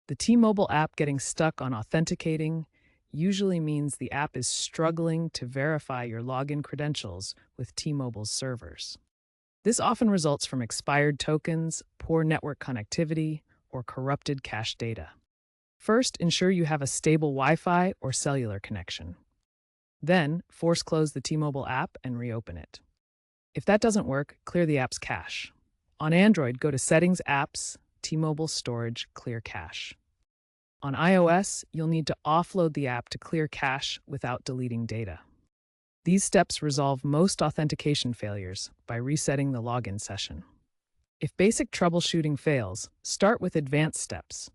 The T-Mobile app getting stuck on authenticating usually means the app is struggling to verify your login credentials with T-Mobile's servers. This often results from expired tokens, poor network connectivity, or corrupted cache data. First, ensure you have a stable Wi-Fi or cellular connection. Then, force close the T-Mobile app and reopen it. If that doesn't work, clear the app's cache. On Android, go to Settings, Apps, T-Mobile Storage, Clear Cache. On iOS, you'll need to offload the app to clear cache without deleting data. These steps resolve most authentication failures by resetting the login session. If basic troubleshooting fails, start with advanced steps.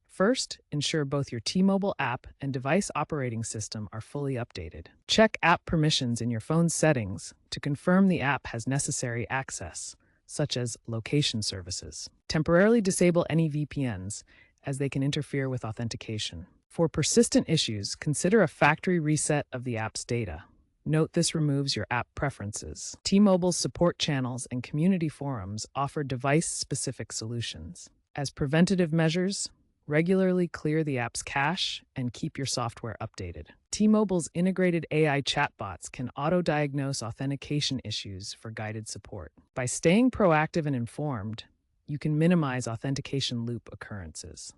First, ensure both your T-Mobile app and device operating system are fully updated. Check app permissions in your phone's settings to confirm the app has necessary access, such as location services. Temporarily disable any VPNs, as they can interfere with authentication. For persistent issues, consider a factory reset of the app's data. Note this removes your app preferences. T-Mobile's support channels and community forums offer device-specific solutions. As preventative measures, regularly clear the app's cache and keep your software updated. T-Mobile's integrated AI chatbots can auto-diagnose authentication issues for guided support. By staying proactive and informed, you can minimize authentication loop occurrences.